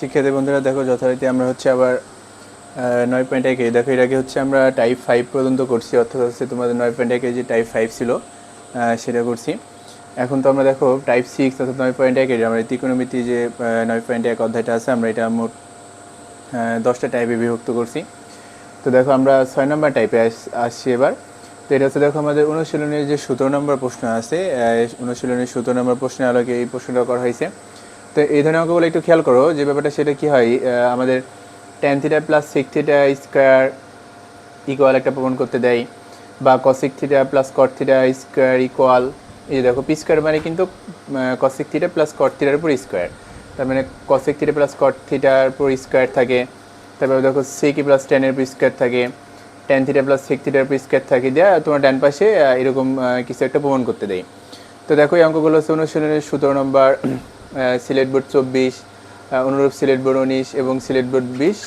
শিক্ষার্থী বন্ধুরা দেখো যথারীতি আমরা হচ্ছে আবার 9.1 দেখো এর আগে হচ্ছে আমরা টাইপ 5 পর্যন্ত করছি, অর্থাৎ হচ্ছে তোমাদের 9.1 যে টাইপ 5 ছিল সেটা করছি। এখন তো আমরা দেখো টাইপ 6 অর্থাৎ 9.1 আমরা ত্রিকোণমিতি যে 9.1 অধ্যায়টা আছে আমরা এটা মোট 10টা টাইপে বিভক্ত করছি। তো দেখো আমরা 6 নম্বর টাইপে আসছি এবার। তো এটা হচ্ছে দেখো আমাদের অনুশীলনের যে 17 নম্বর প্রশ্ন আছে, অনুশীলনের 17 নম্বর প্রশ্নের আলোকে এই প্রশ্নটা করা হয়েছে। তো এই ধরনের অঙ্কগুলো একটু খেয়াল করো যে ব্যাপারটা সেটা কি হয়, আমাদের tan theta plus sec theta square equal একটা প্রমাণ করতে দেয়, বা cosec theta plus cot theta square equal, এই যে দেখো পি স্কোয়ার মানে কিন্তু cosec থিটা প্লাস cot থিটার উপর স্কোয়ার, তার মানে cosec থিটা প্লাস cot থিটার উপর স্কোয়ার থাকে। তারপরে দেখো sec প্লাস tan এর উপর স্কোয়ার থাকে, tan থিটা প্লাস sec থিটার উপর স্কোয়ার থাকে, দেওয়া তোমার ডান পাশে এরকম কিছু একটা প্রমাণ করতে দেয়। তো দেখো এই অঙ্কগুলো হচ্ছে অনুশীলনের 17 নম্বর, সিলেট বোর্ড 24, অনুরূপ সিলেট বোর্ড 19 এবং সিলেট বোর্ড 20,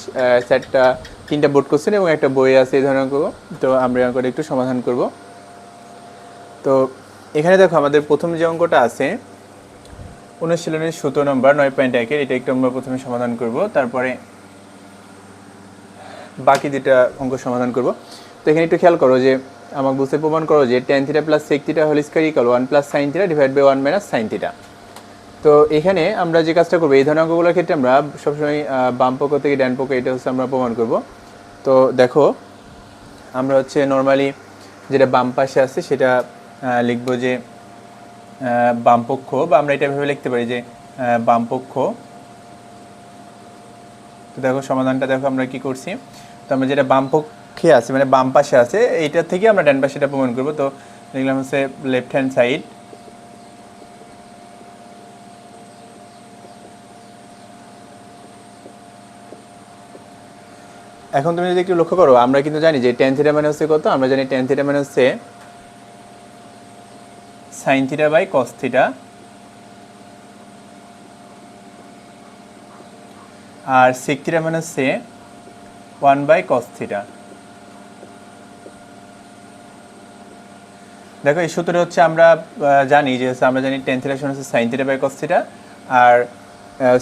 তিনটা বোর্ড কোশ্চেন এবং একটা বই আছে এই ধরনের অঙ্ক। তো আমরা এই অঙ্কটা একটু সমাধান করব। তো এখানে দেখো আমাদের প্রথম যে অঙ্কটা আছে অনুশীলনের 17 নম্বর 9.1 এটা একটু আমরা প্রথমে সমাধান করব, তারপরে বাকি দুটা অঙ্ক সমাধান করব। তো এখানে একটু খেয়াল করো যে আমাকে বুঝতে প্রমাণ করো যে tan theta plus sec theta whole square equal 1 plus sin theta divide by 1 minus sin theta. তো এখানে আমরা যে কাজটা করবো এই ধরনের অঙ্কগুলোর ক্ষেত্রে আমরা সবসময় বাম পক্ষ থেকে ডান পক্ষ এটা হচ্ছে আমরা প্রমাণ করব। তো দেখো আমরা হচ্ছে নর্মালি যেটা বাম পাশে আছে সেটা লিখব যে বাম পক্ষ, বা আমরা এটা ভেবে লিখতে পারি যে বাম পক্ষ। তো দেখো সমাধানটা দেখো আমরা কি করছি, তো আমরা যেটা বাম পক্ষে আছে মানে বাম পাশে আছে এইটা থেকে আমরা ডান পাশে এটা প্রমাণ করব। তো লিখলাম হচ্ছে লেফট হ্যান্ড সাইড এখন তুমি যদি একটু লক্ষ্য করো আমরা কিন্তু জানি যে tan থিটা মানে হচ্ছে কত, আমরা জানি tan থিটা মানে হচ্ছে sin theta by cos theta, আর sec থিটা মানে হচ্ছে 1 বাই cos থিটা। দেখো এই সূত্রটা হচ্ছে আমরা জানি যে আমরা জানি tan থিটা সমান হচ্ছে sin theta by cos theta, আর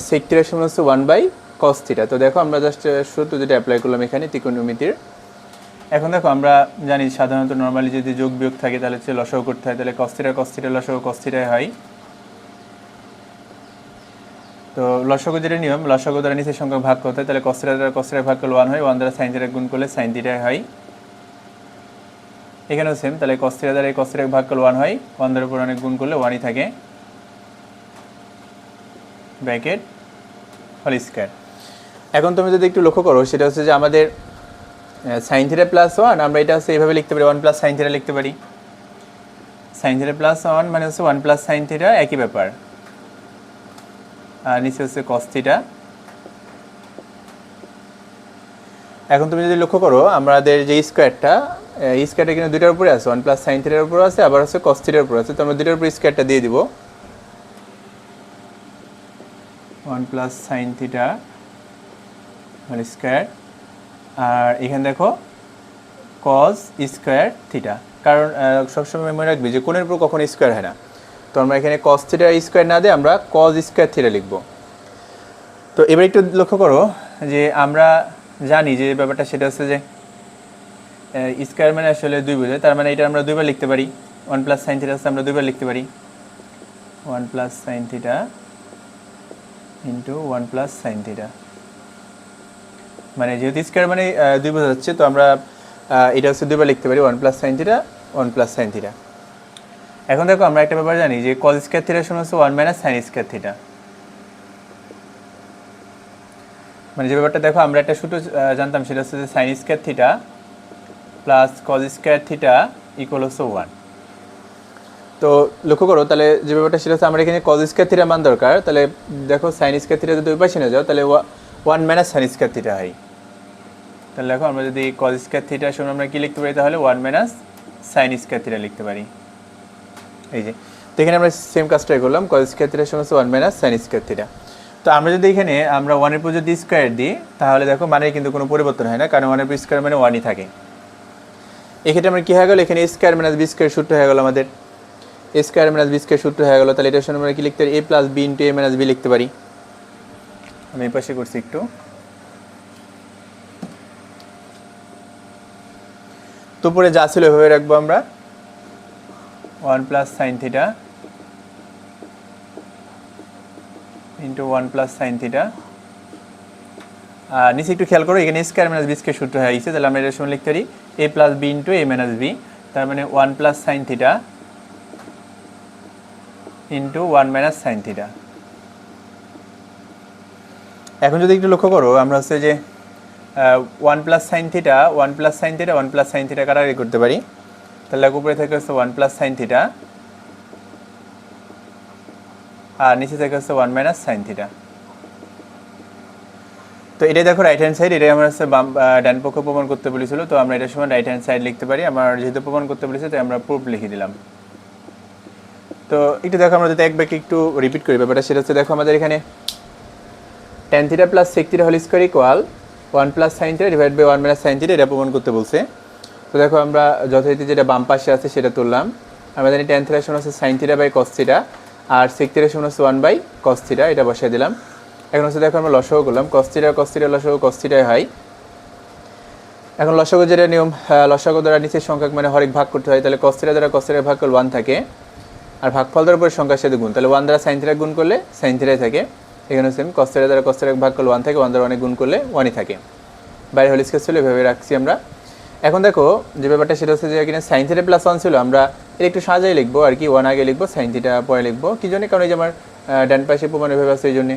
sec থিটা সমান হচ্ছে 1 বাই cos থিটা। তো দেখো আমরা জাস্ট সূত্র যেটা অ্যাপ্লাই করলাম এখানে ত্রিকোণমিতির। এখন দেখো আমরা জানি সাধারণত নর্মালি যদি যোগ বিয়োগ থাকে তাহলে হচ্ছে লসাগু করতে হয়, তাহলে cos থিটা লসাগু cos থিটাই হয়। তো লসাগু যেটা নিয়ম, লসাগু দ্বারা নিচের সংখ্যা ভাগ করতে হয়, তাহলে cos থিটা দ্বারা cos থিটা ভাগ করলে 1 হয়, 1 দ্বারা sin থিটা গুণ করলে sin থিটাই হয়। এখানেও সেম, তাহলে cos থিটা দ্বারা cos থিটা ভাগ করলে 1 হয়, 1 দ্বারা উপর অনেক গুণ করলে 1ই থাকে, ব্র্যাকেট হোল স্কয়ার। এখন তুমি যদি একটু লক্ষ্য করো সেটা হচ্ছে যে আমাদের sin থিটা প্লাস 1 আমরা এটা হচ্ছে এইভাবে লিখতে পারি, 1 প্লাস sin থিটা লিখতে পারি। sin থিটা প্লাস 1 মানে হচ্ছে 1 প্লাস sin থিটা, একই ব্যাপার। আর নিচে হচ্ছে cos থিটা। এখন তুমি যদি লক্ষ্য করো আমাদের যে স্কয়ারটা কিন্তু দুইটার উপরে আছে, 1 প্লাস sin থিটার উপর আছে, আবার হচ্ছে cos থিটার উপর আছে। তো আমরা দুইটার উপর স্কয়ারটা দিয়ে দিব, 1 plus sin theta whole square, আর এখানে দেখো cos স্কয়ার থিটা। কারণ সবসময় মনে রাখবি যে কোণের উপর কখনো স্কয়ার হয় না, তো আমরা এখানে cos থিটা স্কয়ার না দিয়ে আমরা cos স্কয়ার থিটা লিখব। তো এবার একটু লক্ষ্য করো যে আমরা জানি যে ব্যাপারটা সেটা হচ্ছে যে স্কয়ার মানে আসলে 2 বোঝায়, তার মানে এটা আমরা দুইবার লিখতে পারি, 1 প্লাস sin থিটা আমরা দুইবার লিখতে পারি, 1 plus sin theta into 1 plus sin theta. মানে যেহেতু স্কয়ার মানে 2 বোঝাচ্ছে, তো আমরা এটা হচ্ছে দুইবার লিখতে পারি, 1 plus sin theta 1 plus sin theta. এখন দেখো আমরা একটা ব্যাপার জানি যে cos স্কয়ার থিটা সমান হচ্ছে 1 মাইনাস sin স্কয়ার থিটা। মানে যে ব্যাপারটা দেখো আমরা একটা সূত্র জানতাম সেটা হচ্ছে যে sin square theta plus cos square theta equal হচ্ছে 1। তো লক্ষ্য করো তাহলে যে ব্যাপারটা সেটা হচ্ছে আমরা এখানে cos স্কয়ার থিটা মান দরকার, তাহলে দেখো sin স্কয়ার থিটা যদি ওই পাশে নিয়ে যাও তাহলে 1 মাইনাস sin স্কয়ার থিটা হয়। তাহলে দেখো আমরা যদি cos স্কয়ার থিটা সমান আমরা কি লিখতে পারি, তাহলে 1 মাইনাস sin স্কয়ার থিটা লিখতে পারি। এই যে তো এখানে আমরা সেম কাজটাই করলাম, cos স্কয়ার থিটা সমান 1 মাইনাস sin স্কয়ার থিটা। তো আমরা যদি এখানে আমরা 1 এর উপর যদি স্কয়ার দিই তাহলে দেখো মানে কিন্তু কোনো পরিবর্তন হয় না, কারণ 1 এর উপর স্কয়ার মানে 1ই থাকে। এক্ষেত্রে আমরা কী হয়ে গেল, এখানে স্কয়ার মাইনাস বি স্কয়ার সূত্র হয়ে গেল, আমাদের এ স্কয়ার মাইনাস বি স্কয়ার সূত্র হয়ে গেল। তাহলে এটার সঙ্গে আমরা কি লিখতে পারি, এ plus B into A minus B লিখতে পারি। আমি এই পাশে করছি একটু। তো উপরে যা ছিল এভাবে রাখবো আমরা, 1 plus sine theta into 1 plus sine theta. নিচে একটু খেয়াল করো, এখানে স্কোয়ার মাইনাস বি স্কোয়ার সূত্র হয়ে গেছে, তাহলে আমরা এটার সময় লিখতে পারি এ plus B into A minus B, তার মানে 1 plus sine theta into 1 minus sine theta. এখন যদি একটু লক্ষ্য করো, আমরা হচ্ছে যে 1 plus sine theta 1 plus sine theta 1 plus sine theta কাটাকাটি করতে পারি, তাহলে উপরে থেকে হচ্ছে 1 প্লাস সাইন থিটা আর নিচে থেকে হচ্ছে 1 মাইনাস সাইন থিটা। তো এটাই দেখো রাইট হ্যান্ড সাইড, এটাই আমার হচ্ছে ডান পক্ষ প্রমাণ করতে বলেছিল, তো আমরা এটার সময় রাইট হ্যান্ড সাইড লিখতে পারি। আমার যেহেতু প্রমাণ করতে বলেছে তাই আমরা প্রুফ লিখে দিলাম। তো একটু দেখো আমরা যদি এক ব্যাকে একটু রিপিট করি ব্যাপারটা, সেটা হচ্ছে দেখো আমাদের এখানে tan theta plus sec theta whole square equal 1 plus sine theta divide by 1 minus sine theta, এটা প্রমাণ করতে বলছে। তো দেখো আমরা যথারীতি যেটা বাম পাশে আছে সেটা তুললাম। আমরা জানি tan থিটা সমান হচ্ছে sine theta by cos theta আর sec থিটা সমান হচ্ছে 1 বাই cos থিটা, এটা বসাই দিলাম। এখন হচ্ছে দেখো আমরা লসাগু করলাম, cos থিটা লসাগু cos থিটাই হয়। এখন লসাগু যেটা নিয়ম, লসাগু দ্বারা নিচের সংখ্যা মানে হরেক ভাগ করতে হয়, তাহলে cos থিটা দ্বারা cos থিটা ভাগ করলে 1 থাকে, আর ভাগফল দ্বারা উপরে সংখ্যার সাথে গুণ, তাহলে 1 দ্বারা সাইন থিটা গুণ করলে সাইন থিটাই থাকে। এখানে সেম cos থিটা দ্বারা cos থিটা ভাগ করলে 1 থাকে, 1 দ্বারা অনেক গুণ করলে 1ই থাকে। বাইরে হোল স্কয়ার ছিল এভাবে রাখছি আমরা। এখন দেখো যে ব্যাপারটা সেটা হচ্ছে যে এখানে সাইন থিটা প্লাস 1 ছিল, আমরা এর একটু সাজাই লিখবো আর কি, 1 আগে লিখবো সাইন থিটা পরে লিখবো, কি জন্য, কারণ এই যে আমার ডান পাশে প্রমাণ এভাবে আছে এই জন্যে।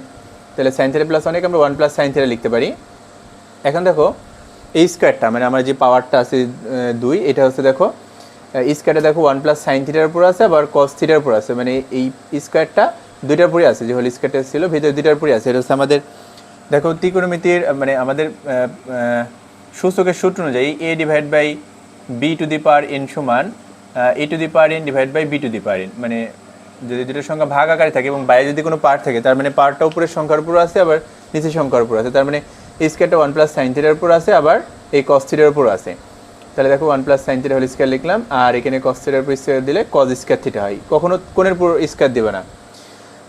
তাহলে সাইন থিটা প্লাস 1 আমরা 1 প্লাস সাইন থিটা লিখতে পারি। এখন দেখো এই স্কোয়ারটা মানে আমার যে পাওয়ারটা আছে 2, এটা হচ্ছে দেখো এই স্কোয়ারটা দেখো 1 প্লাস সাইন থিটার উপর আছে আবার cos থিটার উপর আছে, মানে এই স্কোয়ারটা দুইটার উপরে আছে, যে হোল স্কোয়ারটা ছিল ভিতরে দুইটার উপরে আছে। এটা হচ্ছে আমাদের দেখো ত্রিকোণমিতির মানে আমাদের সূচকের সূত্র অনুযায়ী a divide by b to the power n সমান a to the power n divide by b to the power n, মানে যদি দুটোর সংখ্যা ভাগ আকারে থাকে এবং বাইরে যদি কোনো পার্ট থাকে, তার মানে পার্টটা উপরের সংখ্যার উপর আছে আবার নিচের সংখ্যার উপর আছে, তার মানে এই স্কোয়ারটা 1 প্লাস সাইন থিটার উপর আছে আবার এই cos থিটার উপর আছে। তাহলে দেখো 1 plus sine theta whole square লিখলাম, আর এখানে cos থিটার উপর স্কয়ার দিলে cos স্কয়ার থিটা হয়, কখনো কোণের উপর স্কয়ার দিবে না।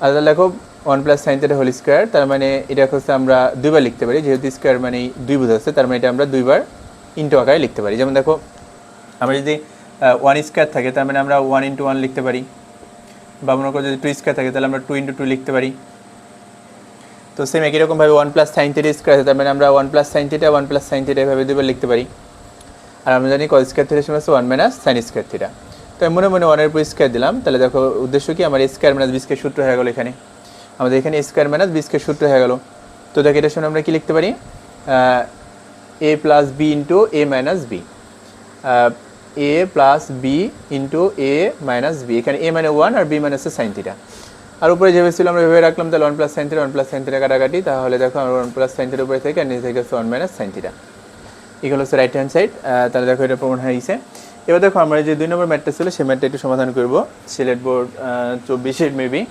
আর তাহলে দেখো 1 plus sine theta whole square, তার মানে এটা হচ্ছে আমরা দুইবার লিখতে পারি, যেহেতু স্কয়ার মানে 2 বোঝাচ্ছে, তার মানে এটা আমরা দুইবার ইনটু আকারে লিখতে পারি। যেমন দেখো আমরা যদি 1 স্কয়ার থাকে তার মানে আমরা 1 ইন্টু 1 লিখতে পারি, বা মনে করো যদি 2 স্কয়ার থাকে তাহলে আমরা 2 ইন্টু 2 লিখতে পারি। তো সেম একই রকমভাবে 1 প্লাস সাইন থিটা স্কয়ার আছে, তার মানে আমরা 1 plus sine theta 1 plus sine theta এভাবে দুইবার লিখতে পারি। আর আমরা জানি cos স্কয়ার থিটা সমান 1 মাইনাস সাইন স্কয়ার থিটা, তো আমি মনে মনে 1 এর উপর স্কয়ার দিলাম। তাহলে দেখো উদ্দেশ্য কি, আমার স্কয়ার মাইনাস বি স্কয়ার সূত্র হয়ে গেল, এখানে আমাদের এখানে স্কয়ার মাইনাস বি স্কয়ার সূত্র হয়ে গেল। তো দেখো এটার সময় আমরা কি লিখতে পারি, a plus B into A minus B, A plus B into A minus B, এখানে এ মানে 1 আর বি মানে হচ্ছে সাইন থিটা, আর উপরে যেভাবে ছিল আমরা ভেবে রাখলাম, তাহলে 1 plus sine theta 1 plus sine theta কাটাকাটি, তাহলে দেখো আমরা 1 প্লাস সাইন থিটা উপরে থেকে আর নিচে থেকে হচ্ছে 1 মাইনাস সাইন থিটা, এগুলো হচ্ছে রাইট হ্যান্ড সাইড। তাহলে দেখো এটা প্রমাণ হয়ে গেছে। এবার দেখো আমরা যে 2 নম্বর ম্যাথটা ছিল সেই ম্যাথটা একটু সমাধান করবো, সিলেট বোর্ড 24-এর মেবি।